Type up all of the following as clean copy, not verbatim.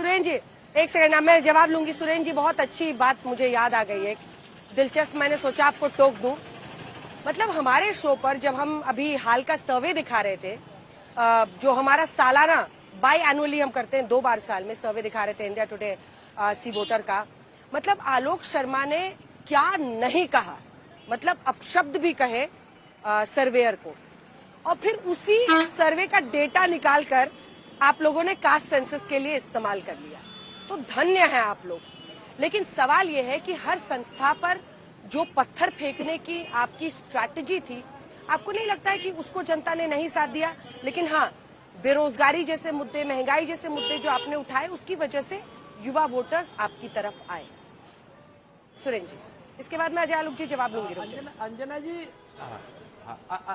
सुरेन जी एक सेकंड, मैं जवाब लूंगी। सुरेन जी बहुत अच्छी बात मुझे याद आ गई है, दिलचस्प, मैंने सोचा आपको टोक दूं। मतलब हमारे शो पर जब हम अभी हाल का सर्वे दिखा रहे थे, जो हमारा सालाना बाई एनुअली हम करते हैं 2 बार साल में सर्वे दिखा रहे थे इंडिया टुडे सी वोटर का, मतलब आलोक शर्मा ने क्या नहीं कहा, मतलब अपशब्द भी कहे सर्वेयर को, और फिर उसी सर्वे का डेटा निकालकर आप लोगों ने कास्ट सेंसस के लिए इस्तेमाल कर लिया। तो धन्य है आप लोग। लेकिन सवाल यह है कि हर संस्था पर जो पत्थर फेंकने की आपकी स्ट्रैटेजी थी, आपको नहीं लगता है कि उसको जनता ने नहीं साथ दिया? लेकिन हाँ, बेरोजगारी जैसे मुद्दे, महंगाई जैसे मुद्दे जो आपने उठाए, उसकी वजह से युवा वोटर्स आपकी तरफ आए। सुरेन जी, इसके बाद मैं अजय आलोक जी जवाब लूंगी।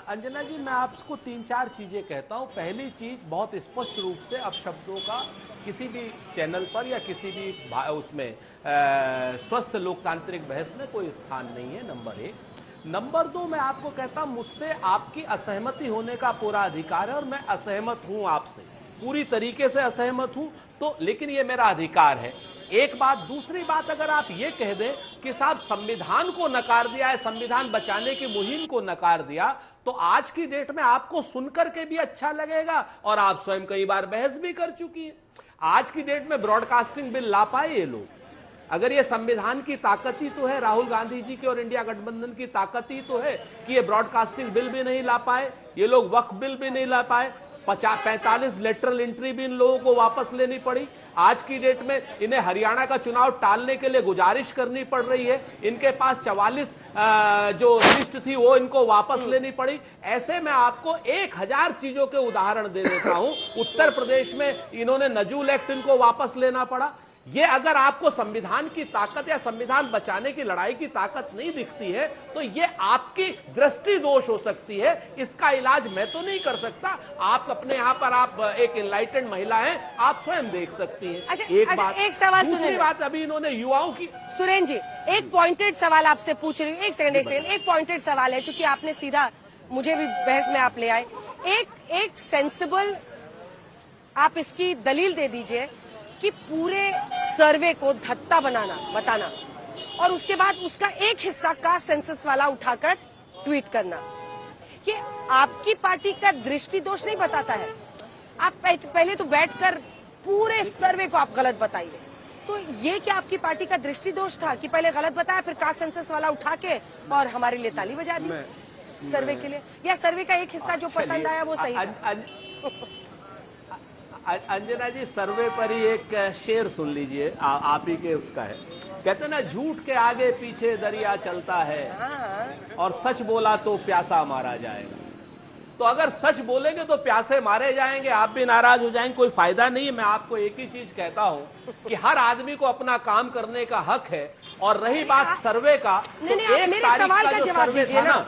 अंजना जी मैं आपको 3-4 चीजें कहता हूं। पहली चीज, बहुत स्पष्ट रूप से अपशब्दों का किसी भी चैनल पर या किसी भी उसमें स्वस्थ लोकतांत्रिक बहस में कोई स्थान नहीं है, नंबर 1। नंबर 2, मैं आपको कहता हूं मुझसे आपकी असहमति होने का पूरा अधिकार है और मैं असहमत हूं आपसे, पूरी तरीके से असहमत हूं, तो लेकिन ये मेरा अधिकार है, एक बात। दूसरी बात, अगर आप ये कह दें कि साहब संविधान को नकार दिया है, संविधान बचाने की मुहिम को नकार दिया, तो आज की डेट में आपको सुनकर के भी अच्छा लगेगा और आप स्वयं कई बार बहस भी कर चुकी है। आज की डेट में ब्रॉडकास्टिंग बिल ला पाए ये लोग? अगर ये संविधान की ताकत ही तो है, राहुल गांधी जी की और इंडिया गठबंधन की ताकत ही तो है कि ये ब्रॉडकास्टिंग बिल भी नहीं ला पाए, ये लोग वक्फ बिल भी नहीं ला पाए, 45 लेटरल एंट्री भी इन लोगों को वापस लेनी पड़ी। आज की डेट में इन्हें हरियाणा का चुनाव टालने के लिए गुजारिश करनी पड़ रही है, इनके पास 44 जो लिस्ट थी वो इनको वापस लेनी पड़ी। ऐसे में आपको 1000 चीजों के उदाहरण दे देता हूं। उत्तर प्रदेश में इन्होंने नजूल एक्ट इनको वापस लेना पड़ा। ये अगर आपको संविधान की ताकत या संविधान बचाने की लड़ाई की ताकत नहीं दिखती है, तो ये आपकी दृष्टि दोष हो सकती है, इसका इलाज मैं तो नहीं कर सकता। आप अपने यहाँ पर आप एक एनलाइटेंड महिला हैं, आप स्वयं देख सकती हैं। एक सवाल, दूसरी बात, अभी इन्होंने युवाओं की, सुरेन जी एक पॉइंटेड सवाल आपसे पूछ रही हूँ, एक सेकंड, एक पॉइंटेड सवाल है, चूंकि आपने सीधा मुझे भी बहस में आप ले आए। एक सेंसिबल आप इसकी दलील दे दीजिए कि पूरे सर्वे को धत्ता बताना और उसके बाद उसका एक हिस्सा का सेंसस वाला उठाकर ट्वीट करना, ये आपकी पार्टी का दृष्टि दोष नहीं बताता है? आप पहले तो बैठकर पूरे सर्वे को आप गलत बताइए, तो ये क्या आपकी पार्टी का दृष्टि दोष था कि पहले गलत बताया, फिर कास्ट सेंसस वाला उठा के और हमारे लिए ताली बजा दी सर्वे के लिए? या सर्वे का एक हिस्सा जो पसंद आया वो सही था? अंजना जी, सर्वे पर ही एक शेर सुन लीजिए, आप ही के उसका है। कहते ना, झूठ के आगे पीछे दरिया चलता है और सच बोला तो प्यासा मारा जाएगा। तो अगर सच बोलेंगे तो प्यासे मारे जाएंगे, आप भी नाराज हो जाएंगे, कोई फायदा नहीं है। मैं आपको एक ही चीज कहता हूं कि हर आदमी को अपना काम करने का हक है। और रही बात सर्वे का, तो 1 तारीख का जो सर्वे था ना,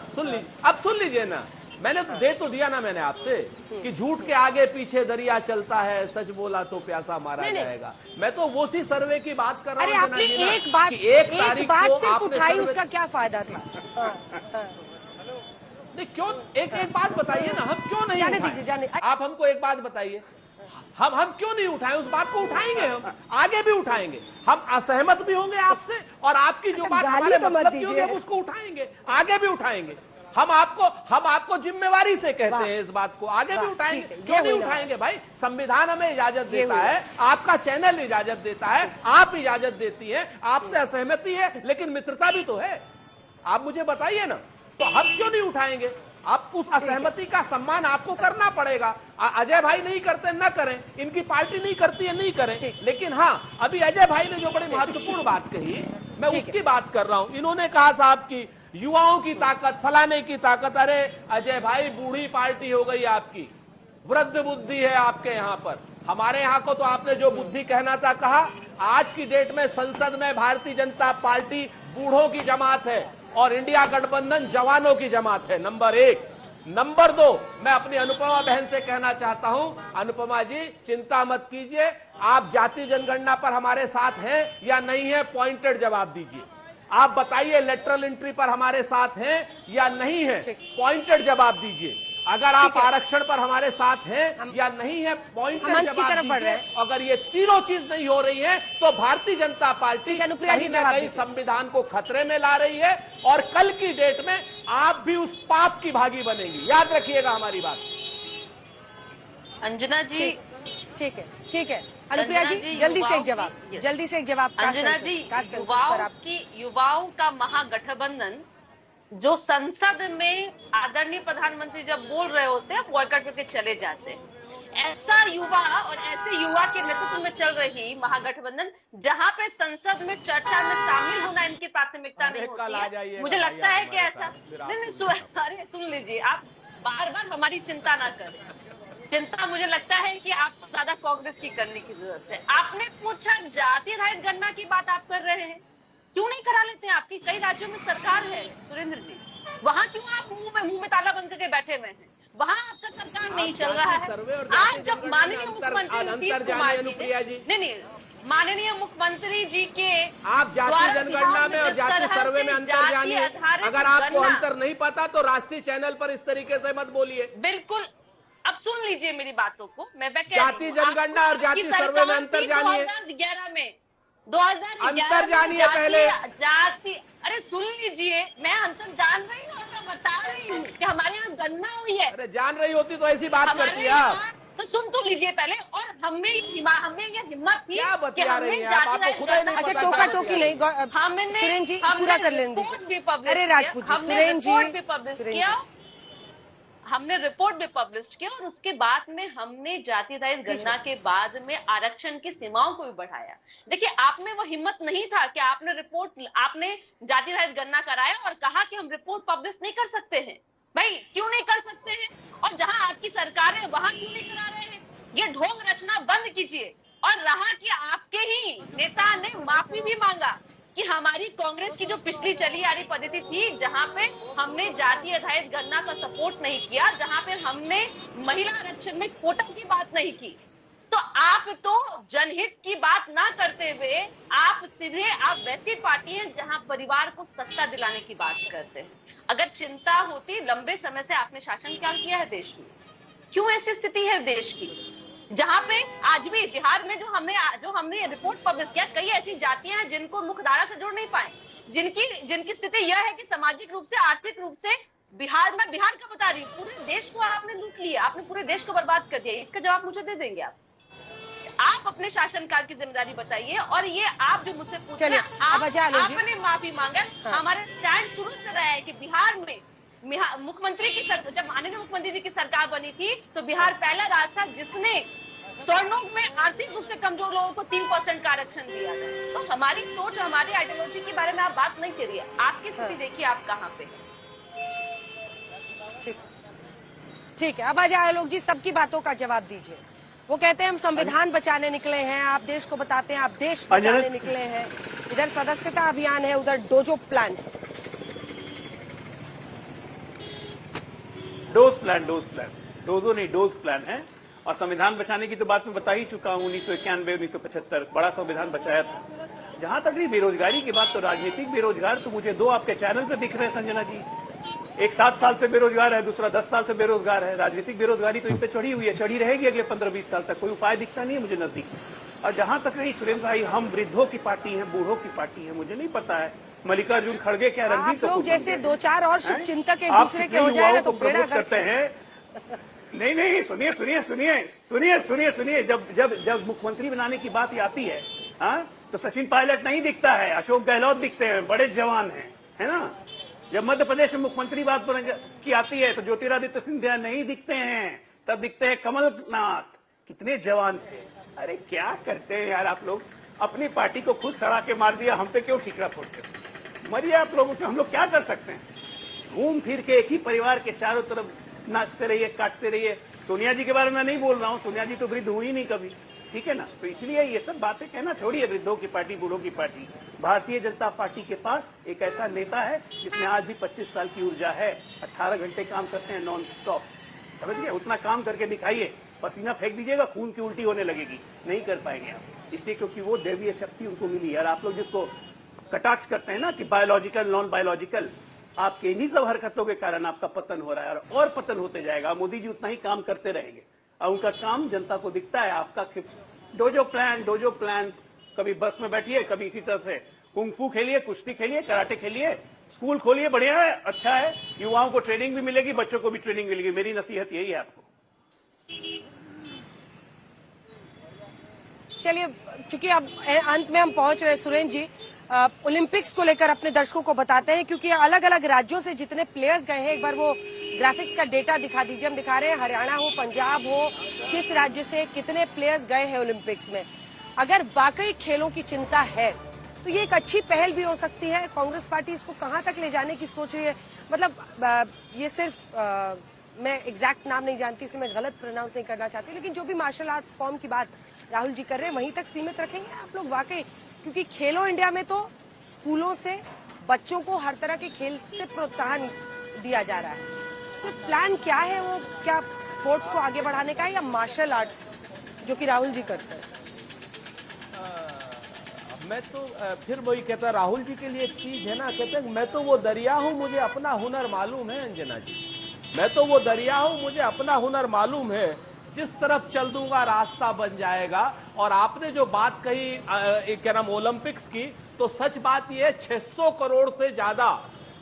सुन लीजिए ना, मैंने दे तो दिया ना मैंने आपसे कि झूठ के आगे पीछे दरिया चलता है, सच बोला तो प्यासा मारा जाएगा। मैं तो वो सी सर्वे की बात कर रहा हूँ। अरे आपने एक बात सिर्फ उठाई, उसका क्या फायदा था? नहीं, क्यों एक बात बताइए ना, हम क्यों नहीं उठाएं? आप हमको एक बात बताइए, हम क्यों नहीं उठाएं? उस बात को उठाएंगे, हम आगे भी उठाएंगे। हम असहमत भी होंगे आपसे और आपकी जो बात हमारे मतलब की होगी, हम उसको उठाएंगे, आगे भी उठाएंगे। हम आपको जिम्मेवारी से कहते हैं इस बात को, आगे भी उठाएंगे। क्यों नहीं उठाएंगे भाई? संविधान हमें इजाजत देता है, आपका चैनल इजाजत देता है, आप इजाजत देती हैं, आपसे असहमति है लेकिन मित्रता भी तो है। आप मुझे बताइए ना, तो हम क्यों नहीं उठाएंगे? आप उस असहमति का सम्मान आपको करना पड़ेगा। अजय भाई नहीं करते, न करें, इनकी पार्टी नहीं करती है, नहीं करें। लेकिन हाँ, अभी अजय भाई ने जो बड़ी महत्वपूर्ण बात कही, मैं उसकी बात कर रहा हूं। इन्होंने कहा साहब की युवाओं की ताकत, फलाने की ताकत। अरे अजय भाई, बूढ़ी पार्टी हो गई आपकी, वृद्ध बुद्धि है आपके यहाँ पर। हमारे यहाँ को तो आपने जो बुद्धि कहना था कहा। आज की डेट में संसद में भारतीय जनता पार्टी बूढ़ों की जमात है और इंडिया गठबंधन जवानों की जमात है, नंबर 1। नंबर 2, मैं अपनी अनुपमा बहन से कहना चाहता हूं, अनुपमा जी चिंता मत कीजिए, आप जाति जनगणना पर हमारे साथ हैं या नहीं है, पॉइंटेड जवाब दीजिए। आप बताइए लेटरल एंट्री पर हमारे साथ हैं या नहीं है, पॉइंटेड जवाब दीजिए। अगर आप ठीक है। आरक्षण पर हमारे साथ हैं या नहीं है, पॉइंट हम अंत की तरफ बढ़ रहे हैं। अगर ये तीनों चीज नहीं हो रही है तो भारतीय जनता पार्टी ठीक है, अनुप्रिया जी, कहीं ना जवाब कहीं दीजिए। संविधान को खतरे में ला रही है और कल की डेट में आप भी उस पाप की भागी बनेंगी। याद रखिएगा हमारी बात। अंजना जी, ठीक है, ठीक है। अनुप्रिया अंजना जी, जी, जल्दी से एक युवाओं जवाब, की- जल्दी से एक जवाब। अंजना जी, युवाओं का महागठबंधन जो संसद में आदरणीय प्रधानमंत्री जब बोल रहे होते हैं बॉयकॉट करके चले जाते हैं। ऐसा युवा और ऐसे युवा के नेतृत्व में चल रही महागठबंधन जहां पे संसद में चर्चा में शामिल होना इनकी प्राथमिकता नहीं कल आ होती है। जाइएगा मुझे भाई लगता आप है कि हमारे ऐसा साथ, फिर नहीं नहीं आपको अरे सुन लीजिए, आप बार बार हमारी चिंता ना करें। चिंता मुझे लगता है कि आपको ज्यादा कांग्रेस की करने की जरूरत है। आपने पूछा जाति रहित गणना की बात आप कर रहे हैं, क्यों नहीं करा लेते हैं? आपकी कई राज्यों में सरकार है सुरेंद्र जी, वहां क्यों आप मुंह में ताला बंद करके बैठे हुए हैं? वहां आपका सरकार नहीं चल रहा है। आज जब माननीय मुख्यमंत्री नीतीश कुमार जी ने नहीं माननीय मुख्यमंत्री जी के आप जातीय जनगणना में और जातीय सर्वे में अंतर जानिए। अगर आपको अंतर नहीं पता तो राष्ट्रीय चैनल पर इस तरीके से मत बोलिए। बिल्कुल, अब सुन लीजिए मेरी बातों को। मैं जातीय जनगणना और जातीय सर्वे में अंतर जानिए। 2011 में 2011 अंतर जानिए पहले। जाति, अरे सुन लीजिए, मैं अंतर जान रही हूँ, मैं बता रही हूँ कि हमारे यहाँ गणना हुई है। अरे जान रही होती तो ऐसी बात करती हमारे आप। यहाँ तो सुन तो लीजिए पहले। और हमने ये हिम्मत थी क्या कि बतिया रही हमने हैं आप? आपको खुद ही नहीं अच्छा, पता टोका क्या टोकी बतिया नहीं, हमने सुरेन जी पूरा कर लेने रिपोर्ट भी दीजिए। पब्लिश अरे राजपूत जी, हमने सुरेन जी, रिपोर्ट भी पब्लिश सुरेन किया, जी। हमने रिपोर्ट भी पब्लिश किया और उसके बाद में हमने जाति रहित गणना के बाद में आरक्षण की सीमाओं को भी बढ़ाया। देखिए, आप में वो हिम्मत नहीं था कि आपने जाति रहित गणना कराया और कहा कि हम रिपोर्ट पब्लिश नहीं कर सकते हैं। भाई क्यों नहीं कर सकते हैं? और जहां आपकी सरकार है वहां क्यों नहीं करा रहे हैं? ये ढोंग रचना बंद कीजिए। और रहा कि आपके ही नेता ने माफी भी मांगा कि हमारी कांग्रेस की जो पिछली चली आ रही पद्धति थी, जहां पे हमने जातीय आधारित गणना का सपोर्ट नहीं किया, जहां पे हमने महिला आरक्षण में कोटा की बात नहीं की, तो आप तो जनहित की बात ना करते हुए आप सीधे आप वैसी पार्टी हैं जहां परिवार को सत्ता दिलाने की बात करते हैं। अगर चिंता होती, लंबे समय से आपने शासनकाल किया है देश में, क्यों ऐसी स्थिति है देश की जहां पे आज भी बिहार में जो हमने रिपोर्ट पब्लिश किया, कई ऐसी जातियां हैं जिनको मुख्यधारा से जोड़ नहीं पाए, जिनकी स्थिति यह है कि सामाजिक रूप से, आर्थिक रूप से बिहार का बता रही हूँ, पूरे देश को आपने लूट लिया, आपने पूरे देश को बर्बाद कर दिया। इसका जवाब मुझे दे देंगे आप अपने शासनकाल की जिम्मेदारी बताइए। और ये आप जो मुझसे पूछ रहे हैं, आपने माफी मांगा। हमारे स्टैंड शुरू से रहा है कि बिहार में मुख्यमंत्री की सरकार, जब माननीय मुख्यमंत्री जी की सरकार बनी थी तो बिहार पहला राज्य था जिसने स्वर्णों में आर्थिक रूप से कमजोर लोगों को 3% का आरक्षण दिया था। तो हमारी सोच, हमारी आइडियोलॉजी के बारे में आप बात नहीं करिए। आपकी स्थिति देखिए आप कहाँ पे। ठीक है, अब आ जाए लोग जी, सबकी बातों का जवाब दीजिए। वो कहते हैं हम संविधान बचाने निकले हैं, आप देश को बताते हैं आप देश बचाने निकले हैं। इधर सदस्यता अभियान है, उधर डोजो प्लान है। डोजो नहीं, डोज प्लान है। और संविधान बचाने की तो बात मैं बता ही चुका हूँ। 1991 1975 बड़ा संविधान बचाया था। जहां तक रही बेरोजगारी की बात, तो राजनीतिक बेरोजगार तो मुझे दो आपके चैनल पे दिख रहे हैं संजना जी। एक 7 साल से बेरोजगार है, दूसरा 10 साल से बेरोजगार है। राजनीतिक बेरोजगारी तो इन पे चढ़ी हुई है, चढ़ी रहेगी अगले 15-20 साल तक। कोई उपाय दिखता नहीं है मुझे नजदीक। और जहां तक रही सुरेंद्र भाई, हम वृद्धों की पार्टी है, बूढ़ों की पार्टी है, मुझे नहीं पता है मल्लिकार्जुन खड़गे क्या रणबीर कपूर जैसे 2-4 और शुभचिंतक एक दूसरे के हो जाए ना तो प्रमोट करते हैं। नहीं, सुनिए। जब मुख्यमंत्री बनाने की बात आती है, तो सचिन पायलट नहीं दिखता है, अशोक गहलोत दिखते हैं, बड़े जवान हैं, है ना। जब मध्य प्रदेश में मुख्यमंत्री बात की आती है तो ज्योतिरादित्य सिंधिया नहीं दिखते हैं, तब दिखते हैं कमलनाथ। कितने जवान थे। अरे क्या करते हैं यार आप लोग, अपनी पार्टी को खुद सड़ा के मार दिया, हम पे क्यों ठीकरा फोड़ते हो? मरिए आप लोग, उसमें हम लोग क्या कर सकते हैं? घूम फिर के एक ही परिवार के चारों तरफ नाचते रहिए, काटते रहिए। सोनिया जी के बारे में नहीं बोल रहा हूँ, सोनिया जी तो वृद्ध हुई नहीं कभी, ठीक है ना। तो इसलिए ये सब बातें कहना छोड़िए, वृद्धों की पार्टी, बूढ़ों की पार्टी। भारतीय जनता पार्टी के पास एक ऐसा नेता है जिसमें आज भी 25 साल की ऊर्जा है, 18 घंटे काम करते हैं नॉन स्टॉप, समझ गए। उतना काम करके दिखाइए, पसीना फेंक दीजिएगा, खून की उल्टी होने लगेगी, नहीं कर पाएंगे आप इससे, क्योंकि वो दैवीय शक्ति उनको मिली है। और आप लोग जिसको कटाक्ष करते हैं ना कि बायोलॉजिकल, नॉन बायोलॉजिकल, आपके इन्हीं सब हरकतों के कारण आपका पतन हो रहा है और पतन होते जाएगा। मोदी जी उतना ही काम करते रहेंगे और उनका काम जनता को दिखता है। आपका डोजो प्लान, कभी बस में बैठिए, कभी इसी तरह से कुंग-फू खेलिए, कुश्ती खेलिए, कराटे खेलिए, स्कूल खोलिए, बढ़िया है, अच्छा है। युवाओं को ट्रेनिंग भी मिलेगी, बच्चों को भी ट्रेनिंग मिलेगी। मेरी नसीहत यही है आपको। चलिए, चूंकि अब अंत में हम पहुंच रहे हैं, सुरेंद्र जी, ओलंपिक्स को लेकर अपने दर्शकों को बताते हैं, क्योंकि अलग अलग राज्यों से जितने प्लेयर्स गए हैं, एक बार वो ग्राफिक्स का डेटा दिखा दीजिए। हम दिखा रहे हैं हरियाणा हो, पंजाब हो, किस राज्य से कितने प्लेयर्स गए हैं ओलंपिक्स में। अगर वाकई खेलों की चिंता है तो ये एक अच्छी पहल भी हो सकती है। कांग्रेस पार्टी इसको कहां तक ले जाने की सोच रही है? मतलब ये सिर्फ मैं एग्जैक्ट नाम नहीं जानती, इसे मैं गलत प्रोनाउंस नहीं करना चाहती, लेकिन जो भी मार्शल आर्ट्स फॉर्म की बात राहुल जी कर रहे हैं वहीं तक सीमित रखेंगे आप लोग वाकई? क्योंकि खेलो इंडिया में तो स्कूलों से बच्चों को हर तरह के खेल से प्रोत्साहन दिया जा रहा है। इसमें प्लान क्या है? वो क्या स्पोर्ट्स को आगे बढ़ाने का है या मार्शल आर्ट्स जो कि राहुल जी करते हैं? मैं तो फिर वही कहता, राहुल जी के लिए एक चीज है ना, कहते हैं मैं तो वो दरिया हूं, मुझे अपना हुनर मालूम है। अंजना जी, मैं तो वो दरिया हूं, मुझे अपना हुनर मालूम है, जिस तरफ चल दूंगा रास्ता बन जाएगा। और आपने जो बात कही क्या नाम ओलंपिक्स की, तो सच बात यह है 600 करोड़ से ज्यादा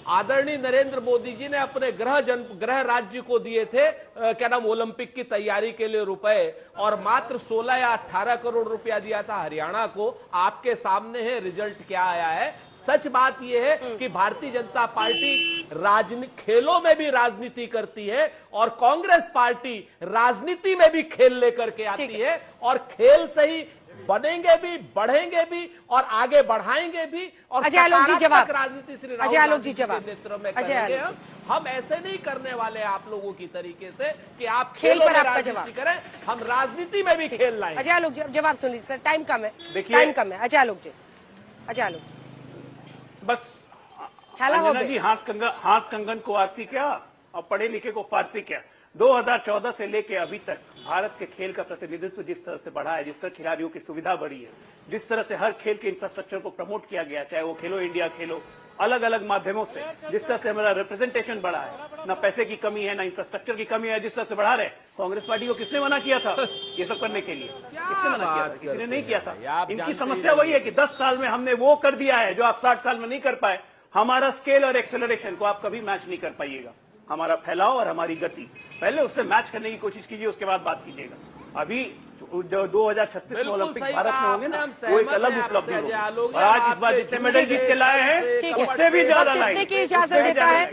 आदरणीय नरेंद्र मोदी जी ने अपने गृह राज्य को दिए थे क्या नाम ओलंपिक की तैयारी के लिए रुपए, और मात्र 16 या 18 करोड़ रुपया दिया था हरियाणा को। आपके सामने है रिजल्ट क्या आया है। सच बात यह है कि भारतीय जनता पार्टी खेलों में भी राजनीति करती है और कांग्रेस पार्टी राजनीति में भी खेल लेकर के आती है, और खेल से ही बनेंगे भी, बढ़ेंगे भी और आगे बढ़ाएंगे भी। और अजय आलोक जी जवाब, राजनीति श्री अजय आलोक जी के जवाब, नेतृत्व में करेंगे। हम ऐसे नहीं करने वाले आप लोगों की तरीके से कि आप खेल खेलों पर में आपका राजनीति जवाब करें, हम राजनीति में भी खेल लाएंगे। अजय आलोक जी जवाब सुन लीजिए सर, टाइम कम है, देखिए, टाइम कम है। अजय आलोक जी, अजय आलोक बस हाला हो अंजना गए। जी, हाथ कंगन को आरसी क्या और पढ़े लिखे को फारसी क्या। 2014 से लेके अभी तक भारत के खेल का प्रतिनिधित्व जिस तरह से बढ़ा है, जिस तरह खिलाड़ियों की सुविधा बढ़ी है, जिस तरह से हर खेल के इंफ्रास्ट्रक्चर को प्रमोट किया गया, चाहे वो खेलो इंडिया खेलो, अलग अलग माध्यमों से जिस तरह से हमारा रिप्रेजेंटेशन बढ़ा है, ना पैसे की कमी है, ना इंफ्रास्ट्रक्चर की कमी है, जिस तरह से बढ़ा रहे। कांग्रेस पार्टी को किसने मना किया था ये सब करने के लिए? किसने मना किया था? किसी ने नहीं किया था। इनकी समस्या वही है कि 10 साल में हमने वो कर दिया है जो आप 60 साल में नहीं कर पाए। हमारा स्केल और एक्सेलरेशन को आप कभी मैच नहीं कर पाइएगा। हमारा फैलाव और हमारी गति, पहले उससे मैच करने की कोशिश कीजिए, उसके बाद बात कीजिएगा। अभी 2036 में ओलंपिक भारत में होंगे ना, वो एक अलग उपलब्धि होगी। और आज इस बार जितने मेडल जीत के लाए हैं, उससे भी ज्यादा लाएंगे। की इजाजत देता है।